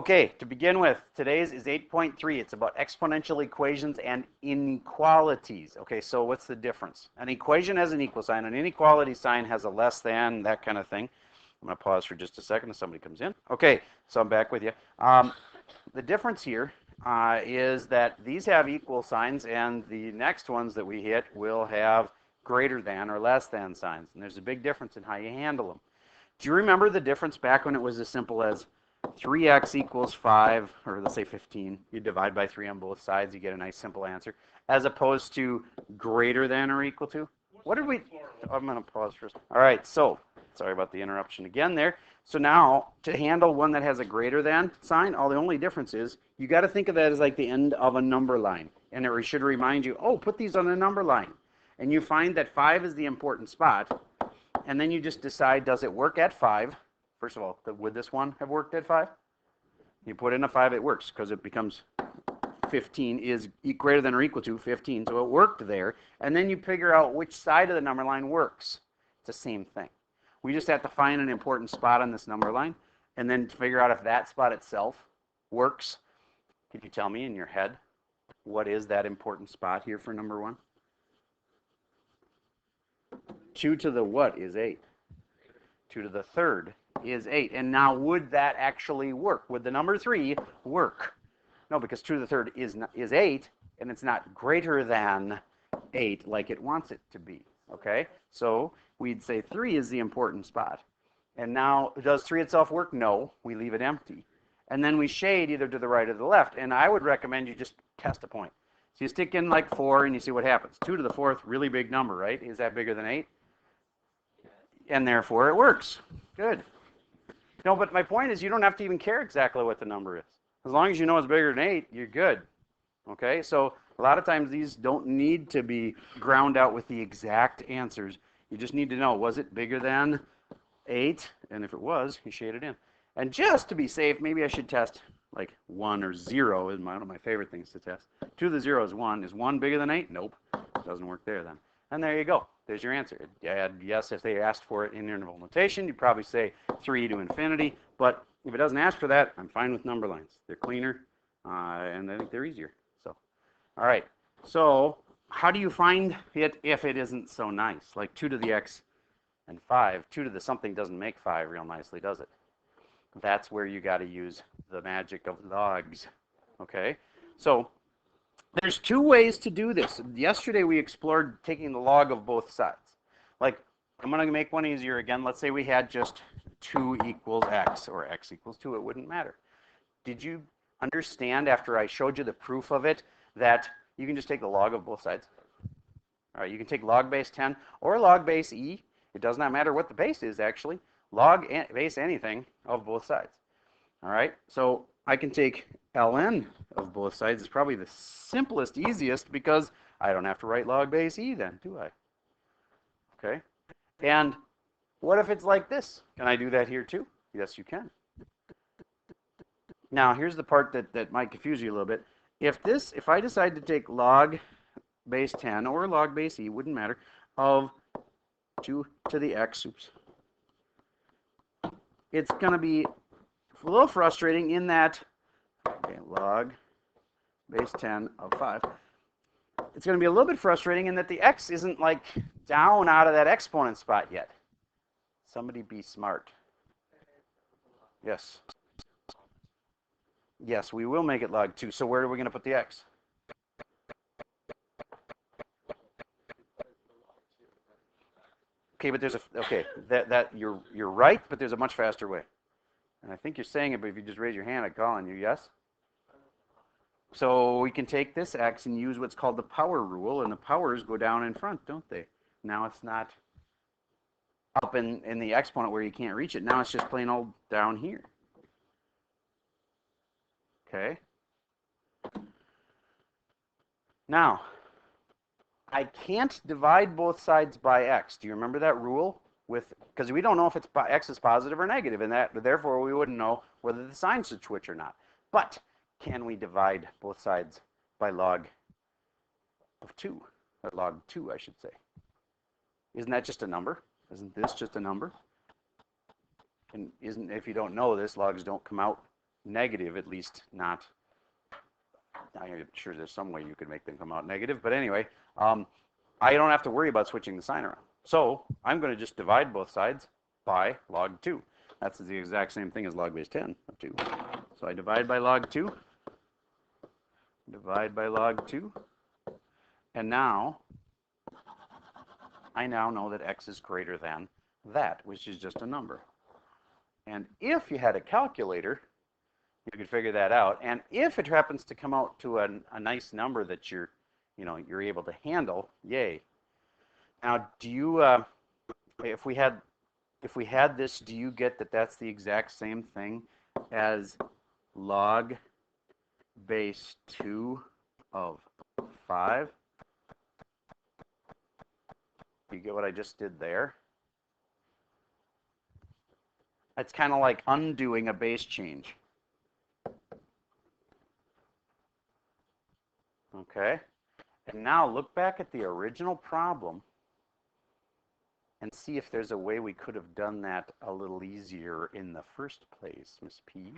Okay, to begin with, today's is 8.3. It's about exponential equations and inequalities. Okay, so what's the difference? An equation has an equal sign. An inequality sign has a less than, that kind of thing. I'm going to pause for just a second if somebody comes in. Okay, so I'm back with you. The difference here is that these have equal signs, and the next ones that we hit will have greater than or less than signs. And there's a big difference in how you handle them. Do you remember the difference back when it was as simple as 3x equals 5, or let's say 15. You divide by 3 on both sides, you get a nice simple answer, as opposed to greater than or equal to? What did we, I'm going to pause first. All right, so, sorry about the interruption again there. So now, to handle one that has a greater than sign, the only difference is, you got to think of that as like the end of a number line. And it should remind you, oh, put these on a number line. And you find that 5 is the important spot, and then you just decide, does it work at 5? First of all, would this one have worked at 5? You put in a 5, it works, because it becomes 15 is greater than or equal to 15, so it worked there. And then you figure out which side of the number line works. It's the same thing. We just have to find an important spot on this number line, and then figure out if that spot itself works. Could you tell me in your head, what is that important spot here for number 1? 2 to the what is 8? 2 to the third is 8. And now, would that actually work? Would the number 3 work? No, because 2 to the third is 8, and it's not greater than 8 like it wants it to be. Okay? So we'd say 3 is the important spot. And now, does 3 itself work? No. We leave it empty. And then we shade either to the right or the left. And I would recommend you just test a point. So you stick in like 4, and you see what happens. 2 to the fourth, really big number, right? Is that bigger than 8? And therefore, it works. Good. No, but my point is you don't have to even care exactly what the number is. As long as you know it's bigger than 8, you're good. Okay? So a lot of times these don't need to be ground out with the exact answers. You just need to know, was it bigger than 8? And if it was, you shade it in. And just to be safe, maybe I should test like 1 or 0 is one of my favorite things to test. 2 to the 0 is 1. Is 1 bigger than 8? Nope. It doesn't work there then. And there you go. There's your answer. Yes, if they asked for it in interval notation, you'd probably say 3 to infinity. But if it doesn't ask for that, I'm fine with number lines. They're cleaner, and I think they're easier. So, all right. So how do you find it if it isn't so nice? Like 2 to the x and 5. 2 to the something doesn't make 5 real nicely, does it? That's where you got to use the magic of logs. Okay? So there's 2 ways to do this. Yesterday we explored taking the log of both sides. Like, I'm going to make one easier again. Let's say we had just 2 equals x, or x equals 2. It wouldn't matter. Did you understand after I showed you the proof of it that you can just take the log of both sides? All right, you can take log base 10 or log base e. It does not matter what the base is, actually. Log base anything of both sides. All right, so I can take ln of both sides. Is probably the simplest, easiest, because I don't have to write log base e then, do I? Okay. And what if it's like this? Can I do that here too? Yes, you can. Now, here's the part that might confuse you a little bit. If I decide to take log base 10 or log base e, wouldn't matter, of 2 to the x, oops, it's going to be a little frustrating in that, okay, log base 10 of 5. It's going to be a little bit frustrating in that the x isn't like down out of that exponent spot yet. Somebody be smart. Yes. Yes, we will make it log 2. So where are we going to put the x? Okay, but there's that you're right, but there's a much faster way. And I think you're saying it, but if you just raise your hand, I'd call on you. Yes? So we can take this x and use what's called the power rule, and the powers go down in front, don't they? Now it's not up in the exponent where you can't reach it. Now it's just plain old down here. Okay? Now, I can't divide both sides by x. Do you remember that rule? Because we don't know if x is positive or negative, and therefore we wouldn't know whether the sign should switch or not. But can we divide both sides by log of 2? Or log 2, I should say. Isn't that just a number? Isn't this just a number? And if you don't know this, logs don't come out negative, at least not. I'm sure there's some way you could make them come out negative, but anyway, I don't have to worry about switching the sign around. So I'm going to just divide both sides by log 2. That's the exact same thing as log base 10 of 2. So I divide by log 2, divide by log 2, and now I now know that x is greater than that, which is just a number. And if you had a calculator, you could figure that out. And if it happens to come out to a nice number that you're able to handle, yay. Now, do you, if we had this, do you get that that's the exact same thing as log base 2 of 5? You get what I just did there? It's kind of like undoing a base change. Okay, and now look back at the original problem and see if there's a way we could have done that a little easier in the first place, Miss P.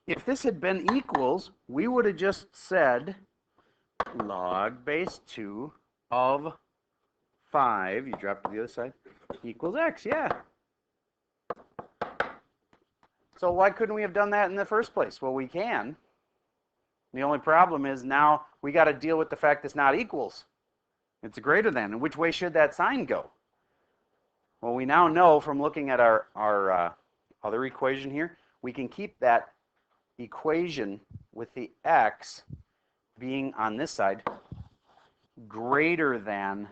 If this had been equals, we would have just said log base 2 of 5, you drop to the other side, equals x, yeah. So why couldn't we have done that in the first place? Well, we can. The only problem is now we got to deal with the fact it's not equals. It's greater than. And which way should that sign go? Well, we now know from looking at our other equation here, we can keep that equation with the x being on this side greater than,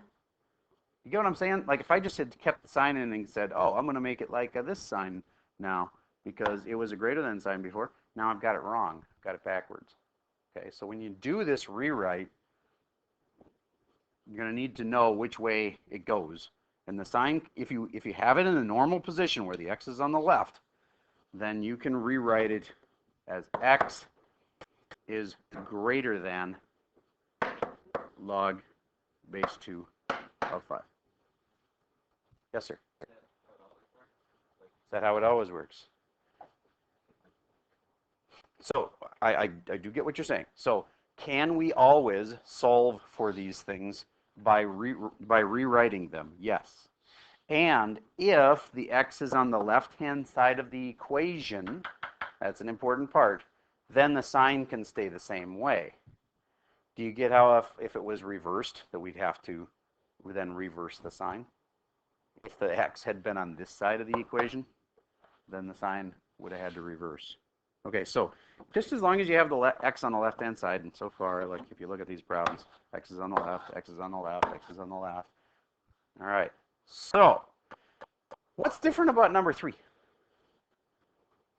you get what I'm saying? Like if I just had kept the sign in and said, oh, I'm going to make it like this sign now because it was a greater than sign before, now I've got it wrong. I've got it backwards. Okay, so when you do this rewrite, you're going to need to know which way it goes. And the sign, if you have it in the normal position where the x is on the left, then you can rewrite it as x is greater than log base 2 of 5. Yes, sir. Is that how it always works? So I do get what you're saying. So can we always solve for these things by rewriting them? Yes. And if the x is on the left-hand side of the equation, that's an important part, then the sign can stay the same way. Do you get how if it was reversed that we'd have to then reverse the sign? If the x had been on this side of the equation, then the sign would have had to reverse. Okay, so just as long as you have the x on the left-hand side, and so far, like if you look at these problems, x is on the left, x is on the left, x is on the left. All right, so what's different about number 3?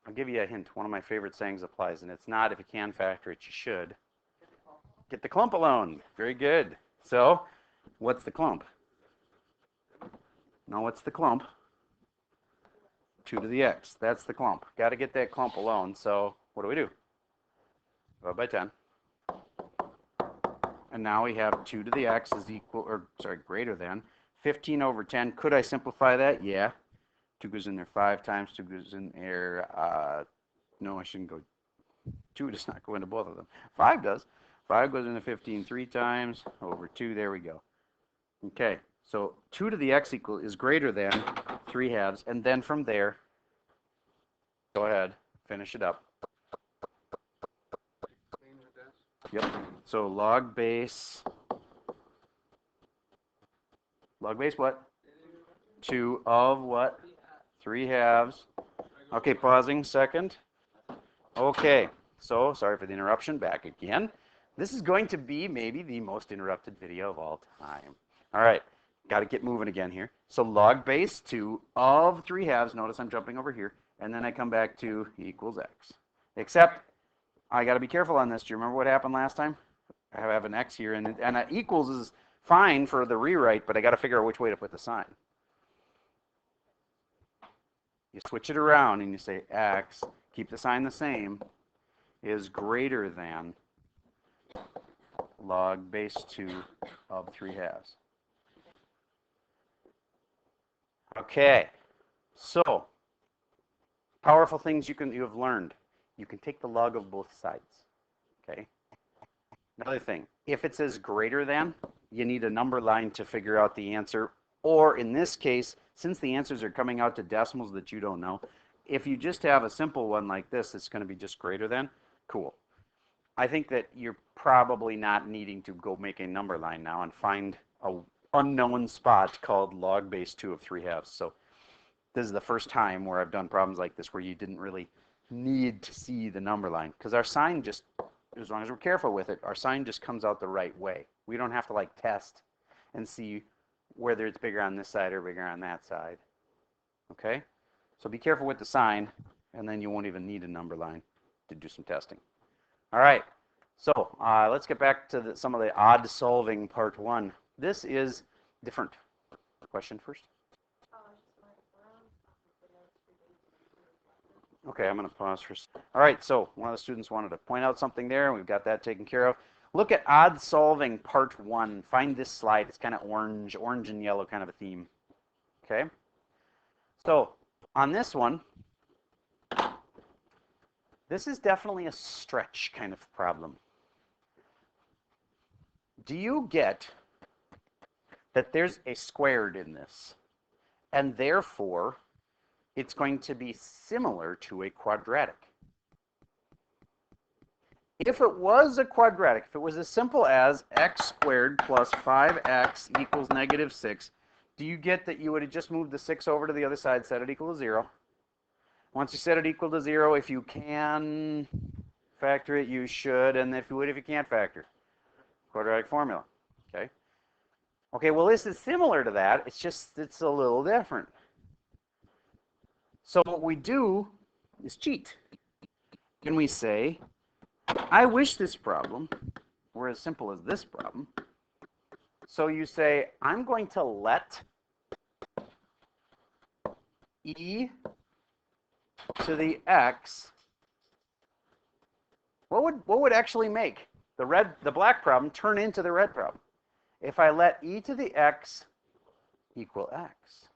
I'll give you a hint. One of my favorite sayings applies, and it's not if you can factor it, you should. Get the clump alone. Very good. So what's the clump? Now what's the clump? 2 to the x. That's the clump. Got to get that clump alone. So what do? Divide by 10. And now we have 2 to the x is equal, or sorry, greater than 15 over 10. Could I simplify that? Yeah. 2 goes in there 5 times. 2 goes in there. No, I shouldn't go. 2 does not go into both of them. 5 does. 5 goes into 15 3 times over 2. There we go. Okay. So 2 to the x equal is greater than 3 halves. And then from there, go ahead, finish it up. Yep. So log base what? 2 of what? 3 halves. Okay, pausing second. Okay, so sorry for the interruption, back again. This is going to be maybe the most interrupted video of all time. All right, got to get moving again here. So log base 2 of 3 halves, notice I'm jumping over here, and then I come back to equals x. Except, I got to be careful on this. Do you remember what happened last time? I have an x here, and equals is fine for the rewrite, but I got to figure out which way to put the sign. You switch it around and you say x, keep the sign the same, is greater than log base 2 of 3 halves. Okay, so powerful things you have learned. You can take the log of both sides. Okay. Another thing, if it says greater than, you need a number line to figure out the answer. Or in this case, since the answers are coming out to decimals that you don't know, if you just have a simple one like this, it's going to be just greater than. Cool. I think that you're probably not needing to go make a number line now and find a unknown spot called log base 2 of 3/2. So this is the first time where I've done problems like this where you didn't really need to see the number line, because our sign just, as long as we're careful with it, our sign just comes out the right way. We don't have to like test and see whether it's bigger on this side or bigger on that side. Okay? So be careful with the sign, and then you won't even need a number line to do some testing. All right, so let's get back to some of the odd solving part 1. This is different. Question first? Okay, I'm going to pause for. All right, so one of the students wanted to point out something there, and we've got that taken care of. Look at odd solving part 1. Find this slide. It's kind of orange and yellow kind of a theme. Okay? So on this one, this is definitely a stretch kind of problem. Do you get that there's a squared in this, and therefore it's going to be similar to a quadratic? If it was a quadratic, if it was as simple as x squared plus 5x equals -6, do you get that you would have just moved the 6 over to the other side, set it equal to 0? Once you set it equal to 0, if you can factor it, you should, and if you can't factor, quadratic formula. Okay. Okay, well, this is similar to that. It's a little different. So what we do is cheat. Can we say, I wish this problem were as simple as this problem. So you say, I'm going to let e to the x. What would actually make the black problem turn into the red problem if I let e to the x equal x?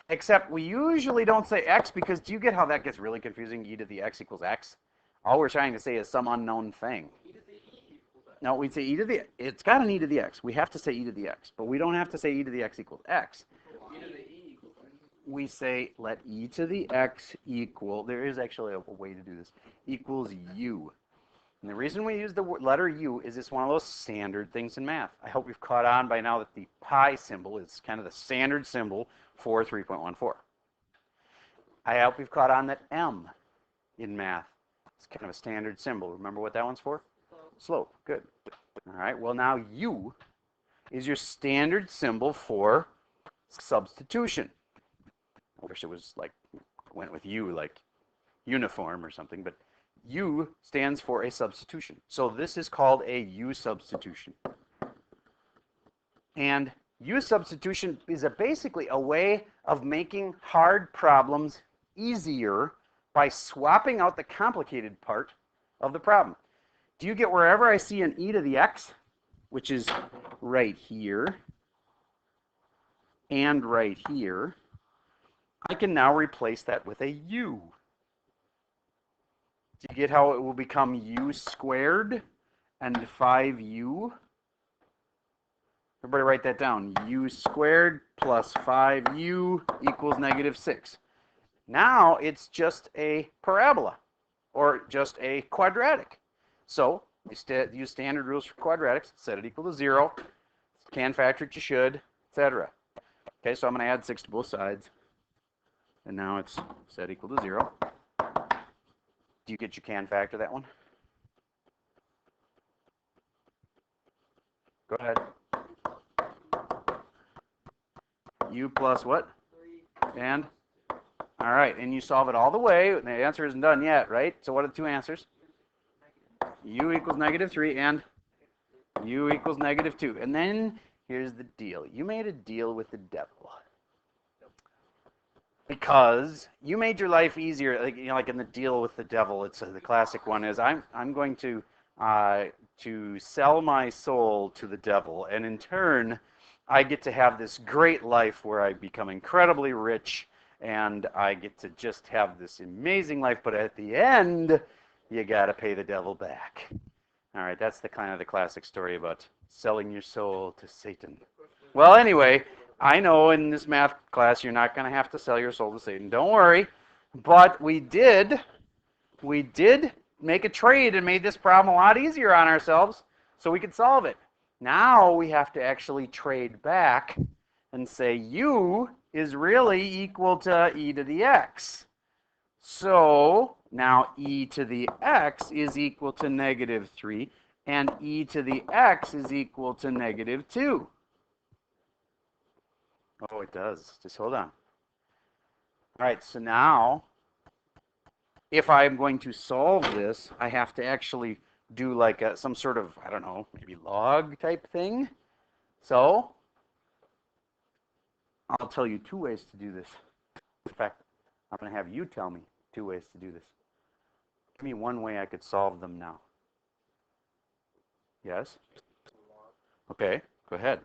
Except we usually don't say x, because do you get how that gets really confusing? E to the x equals x. All we're trying to say is some unknown thing. No, we'd say e to the, it's got an e to the x. We have to say e to the x, but we don't have to say e to the x equals x. We say let e to the x equal, there is actually a way to do this, equals u. And the reason we use the letter u is it's one of those standard things in math. I hope you've caught on by now that the pi symbol is kind of the standard symbol for 3.14. I hope you've caught on that m in math is kind of a standard symbol. Remember what that one's for? Slope. Good. All right. Well, now u is your standard symbol for substitution. I wish it was like, went with U like uniform or something, but U stands for a substitution. So this is called a U-substitution. And U-substitution is basically a way of making hard problems easier by swapping out the complicated part of the problem. Do you get wherever I see an e to the x, which is right here and right here, I can now replace that with a u. Do you get how it will become u squared and 5u? Everybody write that down. U squared plus 5u equals -6. Now it's just a parabola or just a quadratic. So you use standard rules for quadratics. Set it equal to 0. Can factor it, you should, etc. Okay, so I'm going to add 6 to both sides. And now it's set equal to 0. Do you get your can factor that one? Go ahead. U plus what? 3. And? All right, and you solve it all the way. The answer isn't done yet, right? So what are the two answers? U equals -3 and U equals -2. And then here's the deal. You made a deal with the devil. Because you made your life easier, like in the deal with the devil. It's the classic one is I'm going to sell my soul to the devil, and in turn, I get to have this great life where I become incredibly rich and I get to just have this amazing life, but at the end, you got to pay the devil back. All right, that's the kind of the classic story about selling your soul to Satan. Well, anyway, I know in this math class you're not going to have to sell your soul to Satan. Don't worry. But we did make a trade and made this problem a lot easier on ourselves so we could solve it. Now we have to actually trade back and say u is really equal to e to the x. So now e to the x is equal to -3, and e to the x is equal to -2. Oh, it does. Just hold on. All right, so now if I'm going to solve this, I have to actually do like some sort of, I don't know, maybe log type thing. So I'll tell you 2 ways to do this. In fact, I'm going to have you tell me 2 ways to do this. Give me one way I could solve them now. Yes? Okay, go ahead.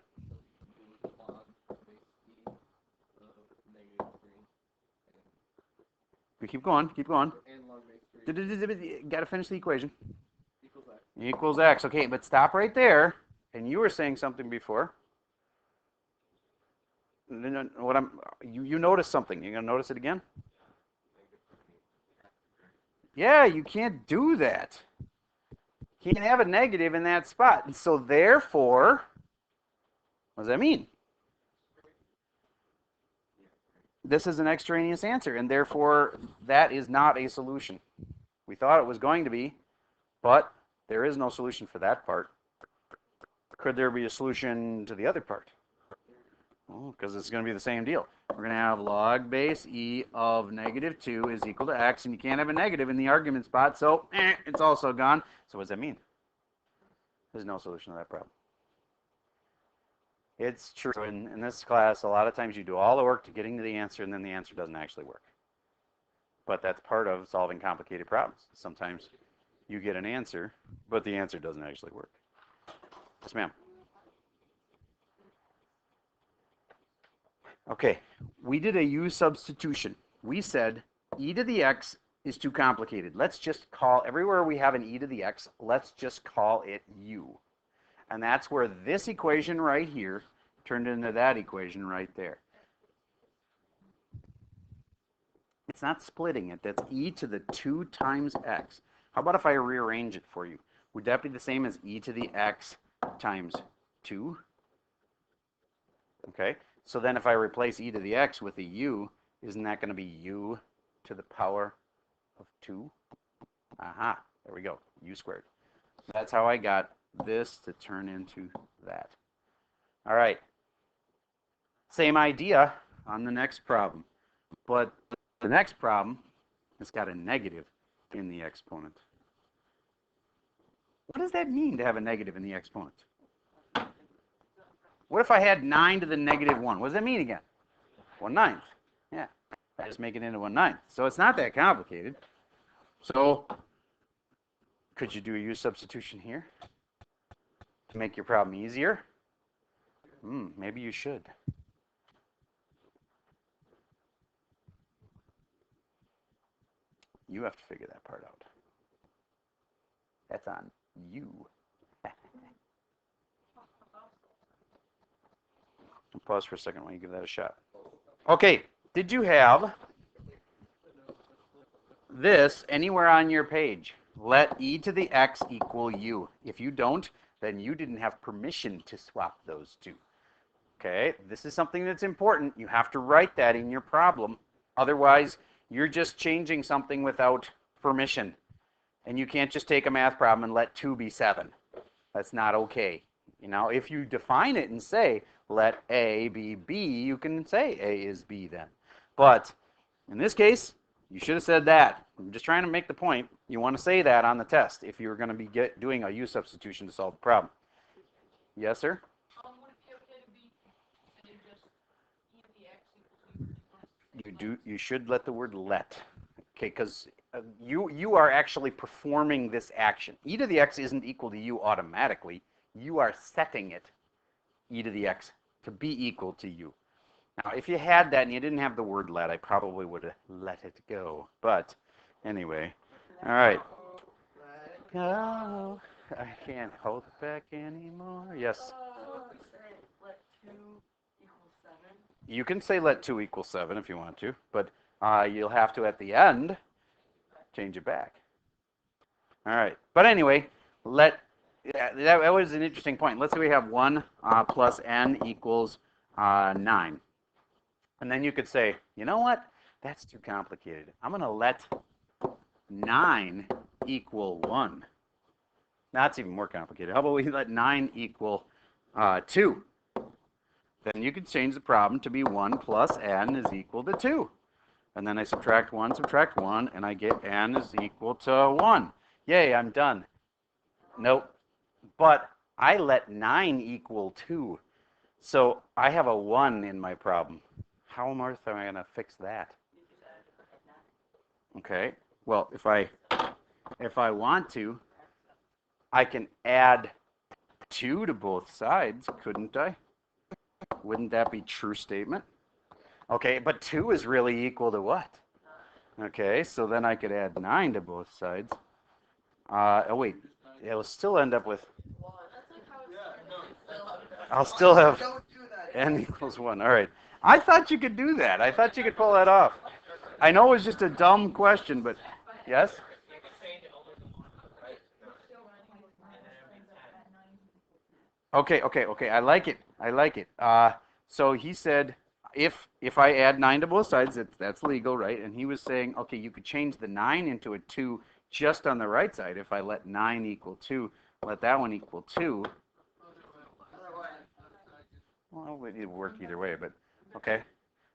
Keep going, keep going. Got to finish the equation. Equals x. Okay, but stop right there. And you were saying something before. You noticed something. You're gonna notice it again? Yeah, you can't do that. You can't have a negative in that spot. And so therefore, what does that mean? This is an extraneous answer, and therefore that is not a solution. We thought it was going to be, but there is no solution for that part. Could there be a solution to the other part? Well, because it's going to be the same deal. We're going to have log base e of -2 is equal to x, and you can't have a negative in the argument spot, so it's also gone. So what does that mean? There's no solution to that problem. It's true in this class, a lot of times you do all the work to getting to the answer, and then the answer doesn't actually work. But that's part of solving complicated problems. Sometimes you get an answer, but the answer doesn't actually work. Yes, ma'am. Okay, we did a U-substitution. We said e to the x is too complicated. Let's just call, everywhere we have an e to the x, let's just call it u. And that's where this equation right here turned into that equation right there. It's not splitting it. That's e to the 2 times x. How about if I rearrange it for you? Would that be the same as e to the x times 2? Okay, so then if I replace e to the x with a u, isn't that going to be u to the power of 2? Aha, there we go, u squared. That's how I got this to turn into that. All right, same idea on the next problem, but the next problem has got a negative in the exponent. What does that mean to have a negative in the exponent? What if I had 9 to the -1? What does that mean again? 1/9. Yeah, I just make it into 1/9. So it's not that complicated. So could you do a U-substitution here to make your problem easier? Maybe you should. You have to figure that part out. That's on you. Pause for a second while you give that a shot. Okay, did you have this anywhere on your page? Let e to the x equal u. If you don't, then you didn't have permission to swap those two. Okay, this is something that's important. You have to write that in your problem. Otherwise, you're just changing something without permission. And you can't just take a math problem and let 2 be 7. That's not okay. You know, if you define it and say, let A be B, you can say A is B then. But in this case, you should have said that. I'm just trying to make the point. You want to say that on the test if you're going to be doing a U-substitution to solve the problem. Yes, sir? You should let the word let. Okay, because you are actually performing this action. E to the x isn't equal to u automatically. You are setting it e to the x to be equal to u. Now, if you had that and you didn't have the word let, I probably would have let it go. But anyway, all right. Go. I can't hold it back anymore. Yes. Let 2 equal 7. You can say let 2 equal 7 if you want to, but you'll have to, at the end, change it back. All right. But anyway, that was an interesting point. Let's say we have 1 plus n equals 9. And then you could say, you know what? That's too complicated. I'm going to let 9 equal 1. That's even more complicated. How about we let 9 equal 2? Then you could change the problem to be 1 plus n is equal to 2. And then I subtract 1, and I get n is equal to 1. Yay, I'm done. Nope. But I let 9 equal 2. So I have a 1 in my problem. How on earth am I going to fix that? Okay. Well, if I want to, I can add 2 to both sides, couldn't I? Wouldn't that be true statement? Okay, but 2 is really equal to what? Okay, so then I could add 9 to both sides. Oh wait, it'll still end up with, I'll still have n equals 1. All right. I thought you could do that. I thought you could pull that off. I know it was just a dumb question, but yes? Okay. I like it. So he said, if I add 9 to both sides, that's legal, right? And he was saying, okay, you could change the 9 into a 2 just on the right side. If I let 9 equal 2, let that one equal 2. Well, it would work either way, but okay.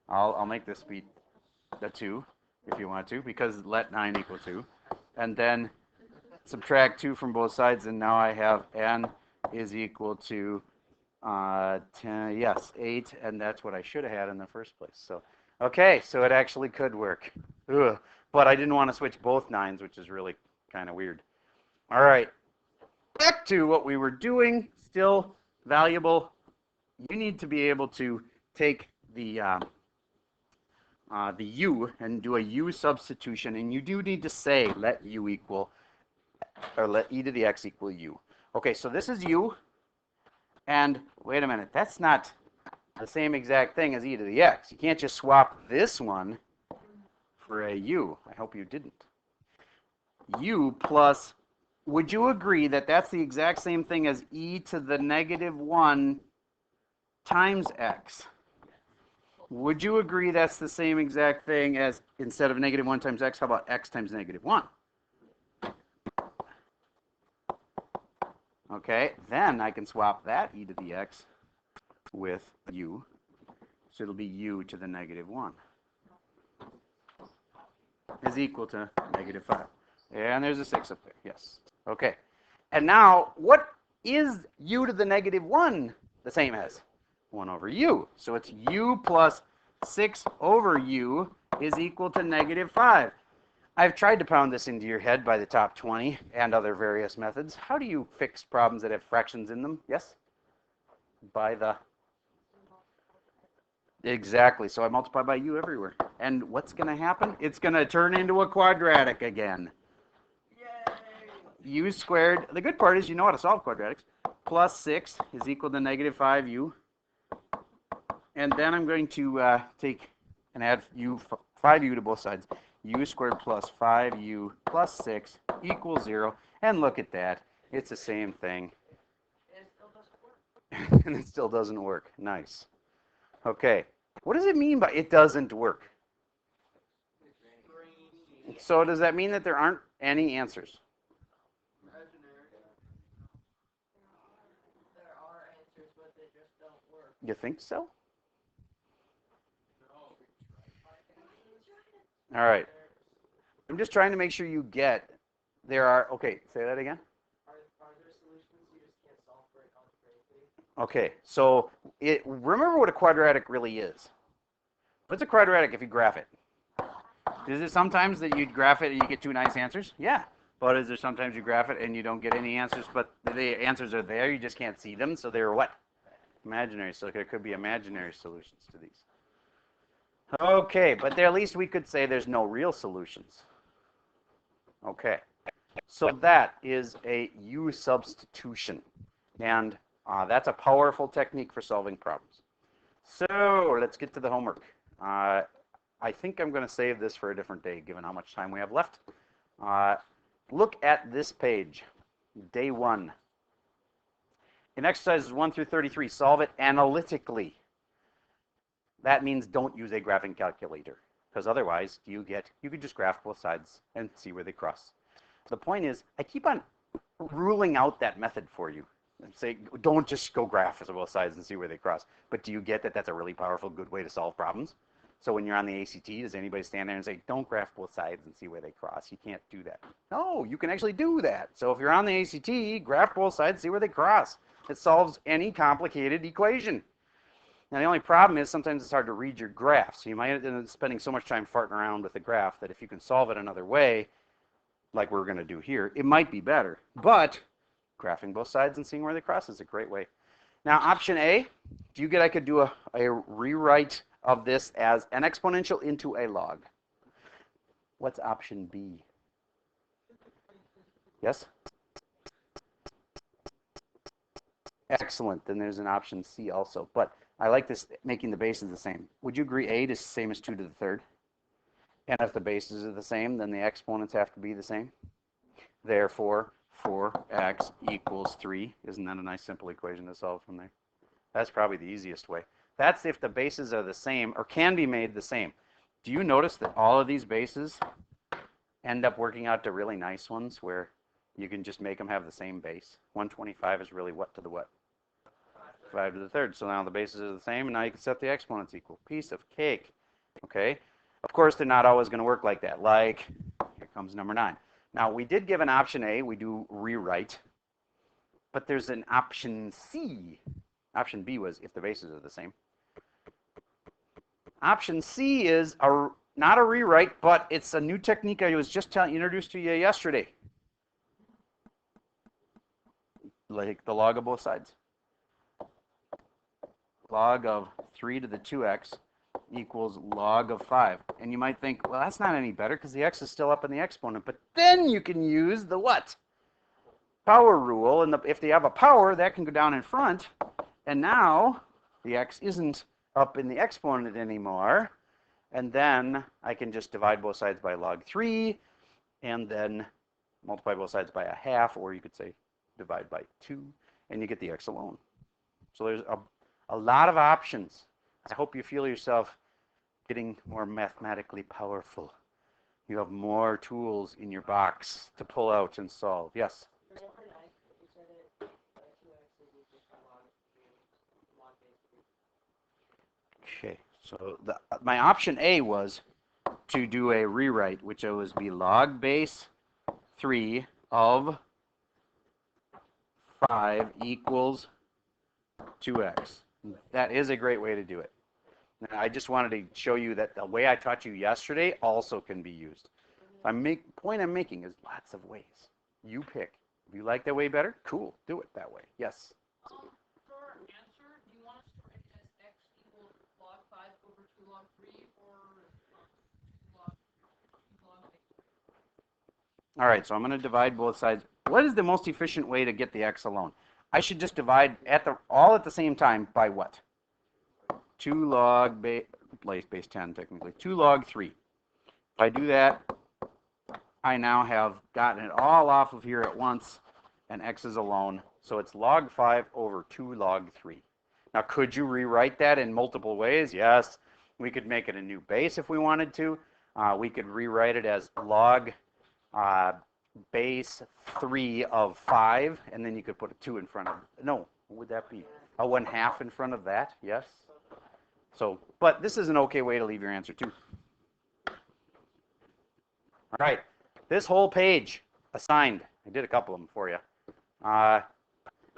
I'll make this be the 2 if you want to, because let 9 equal 2. And then subtract 2 from both sides, and now I have n is equal to 10, yes, 8, and that's what I should have had in the first place. So, okay, so it actually could work. Ugh. But I didn't want to switch both 9s, which is really kind of weird. All right, back to what we were doing, still valuable. You need to be able to take the u and do a U-Substitution, and you do need to say let u equal, or let e to the x equal u. Okay, so this is u, and wait a minute, that's not the same exact thing as e to the x. You can't just swap this one for a u. I hope you didn't. U plus, would you agree that that's the exact same thing as e to the -1 times x? Would you agree that's the same exact thing as, instead of -1 times x, how about x times -1? Okay, then I can swap that e to the x with u. So it'll be u to the -1 is equal to -5. And there's a 6 up there, yes. Okay, and now what is u to the -1 the same as? 1 over u. So it's u plus 6 over u is equal to -5. I've tried to pound this into your head by the top 20 and other various methods. How do you fix problems that have fractions in them? Yes? By the... Exactly. So I multiply by u everywhere. And what's going to happen? It's going to turn into a quadratic again. Yay! U squared. The good part is you know how to solve quadratics. Plus 6 is equal to -5u. And then I'm going to take and add 5u to both sides. U squared plus 5u plus 6 equals 0. And look at that. It's the same thing. It still doesn't work. And it still doesn't work. Nice. Okay. What does it mean by it doesn't work? So does that mean that there aren't any answers? There are answers, but they just don't work. You think so? All right. I'm just trying to make sure you get, there are, okay, say that again. Are there solutions you just can't solve for it algebraically? Okay, so remember what a quadratic really is. What's a quadratic if you graph it? Is it sometimes that you graph it and you get 2 nice answers? Yeah. But is there sometimes you graph it and you don't get any answers, but the answers are there, you just can't see them, so they're what? Imaginary, so there could be imaginary solutions to these. Okay, but there, at least we could say there's no real solutions. Okay, so that is a U-substitution, and that's a powerful technique for solving problems. So let's get to the homework. I think I'm going to save this for a different day, given how much time we have left. Look at this page, day 1. In exercises 1 through 33, solve it analytically. That means don't use a graphing calculator, because otherwise you could just graph both sides and see where they cross. The point is, I keep on ruling out that method for you and say, don't just go graph both sides and see where they cross. But do you get that that's a really powerful, good way to solve problems? So when you're on the ACT, does anybody stand there and say, don't graph both sides and see where they cross? You can't do that. No, you can actually do that. So if you're on the ACT, graph both sides, see where they cross. It solves any complicated equation. Now, the only problem is sometimes it's hard to read your graph. So you might end up spending so much time farting around with the graph that if you can solve it another way, like we're going to do here, it might be better. But graphing both sides and seeing where they cross is a great way. Now, option A, do you get I could do a rewrite of this as an exponential into a log? What's option B? Yes? Excellent. Then there's an option C also. But I like this, making the bases the same. Would you agree 8 is the same as 2 to the third? And if the bases are the same, then the exponents have to be the same. Therefore, 4x equals 3. Isn't that a nice simple equation to solve from there? That's probably the easiest way. That's if the bases are the same or can be made the same. Do you notice that all of these bases end up working out to really nice ones where you can just make them have the same base? 125 is really what to the what? 5 to the third. So now the bases are the same, and now you can set the exponents equal. Piece of cake. Okay? Of course, they're not always going to work like that. Like, here comes number 9. Now, we did give an option A. We do rewrite. But there's an option C. Option B was if the bases are the same. Option C is not a rewrite, but it's a new technique I was just introduced to you yesterday. Like the log of both sides. Log of 3 to the 2x equals log of 5. And you might think, well, that's not any better because the x is still up in the exponent. But then you can use the what? Power rule. And if they have a power, that can go down in front. And now the x isn't up in the exponent anymore. And then I can just divide both sides by log 3 and then multiply both sides by a half, or you could say divide by 2, and you get the x alone. So there's a lot of options. I hope you feel yourself getting more mathematically powerful. You have more tools in your box to pull out and solve. Yes? Okay, so my option A was to do a rewrite, which would be log base 3 of 5 equals 2x. That is a great way to do it. And I just wanted to show you that the way I taught you yesterday also can be used. Point I'm making is lots of ways. You pick. If you like that way better, cool. Do it that way. Yes? For our answer, do you want us to write it as x equals log 5 over 2 log 3 or 2 log 6? All right, so I'm going to divide both sides. What is the most efficient way to get the x alone? I should just divide all at the same time by what? 2 log base 10 technically. 2 log 3. If I do that, I now have gotten it all off of here at once, and x is alone. So it's log 5 over 2 log 3. Now, could you rewrite that in multiple ways? Yes. We could make it a new base if we wanted to. We could rewrite it as log base 3 of 5, and then you could put a 2 in front of it. No, what would that be? A 1/2 in front of that? Yes? So, but this is an okay way to leave your answer too. All right, this whole page assigned. I did a couple of them for you.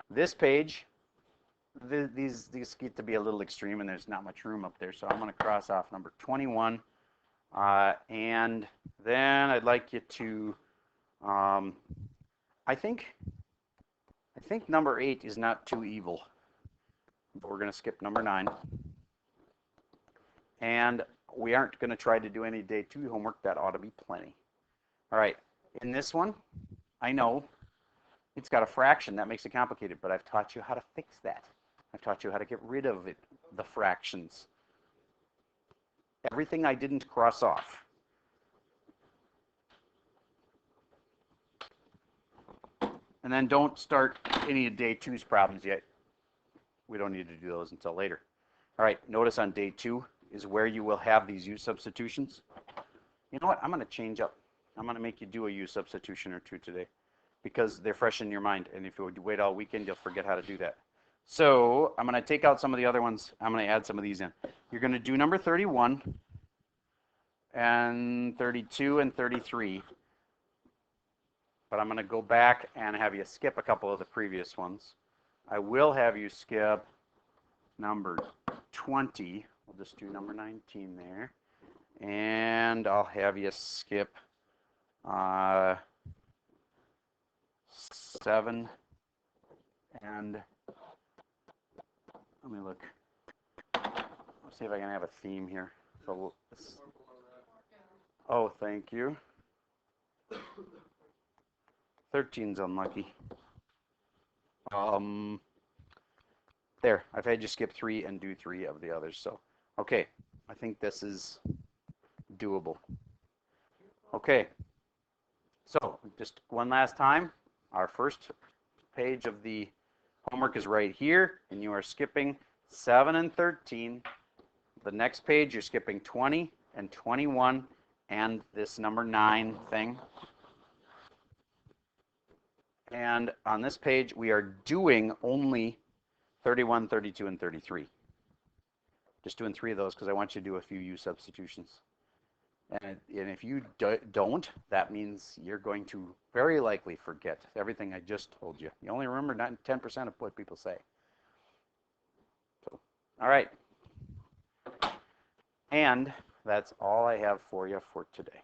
This page, these get to be a little extreme, and there's not much room up there, so I'm going to cross off number 21. And then I'd like you to, I think number 8 is not too evil, We're going to skip number 9. And we aren't going to try to do any day 2 homework. That ought to be plenty. All right. In this one, I know it's got a fraction. That makes it complicated, but I've taught you how to fix that. I've taught you how to get rid of it, the fractions. Everything I didn't cross off. And then don't start any of day 2's problems yet. We don't need to do those until later. All right, notice on day 2 is where you will have these U-substitutions. You know what? I'm going to change up. I'm going to make you do a U-substitution or 2 today because they're fresh in your mind. And if you wait all weekend, you'll forget how to do that. So I'm going to take out some of the other ones. I'm going to add some of these in. You're going to do number 31 and 32 and 33. But I'm going to go back and have you skip a couple of the previous ones. I will have you skip number 20. We'll just do number 19 there. And I'll have you skip 7 and let me look. Let's see if I can have a theme here. So, oh, thank you. 13's unlucky. There, I've had you skip 3 and do 3 of the others. So, okay, I think this is doable. Okay, so just one last time. Our first page of the homework is right here, and you are skipping 7 and 13. The next page, you're skipping 20 and 21 and this number 9 thing. And on this page, we are doing only 31, 32, and 33. Just doing 3 of those because I want you to do a few U-substitutions. And if you don't, that means you're going to very likely forget everything I just told you. You only remember 10% of what people say. So, all right. And that's all I have for you for today.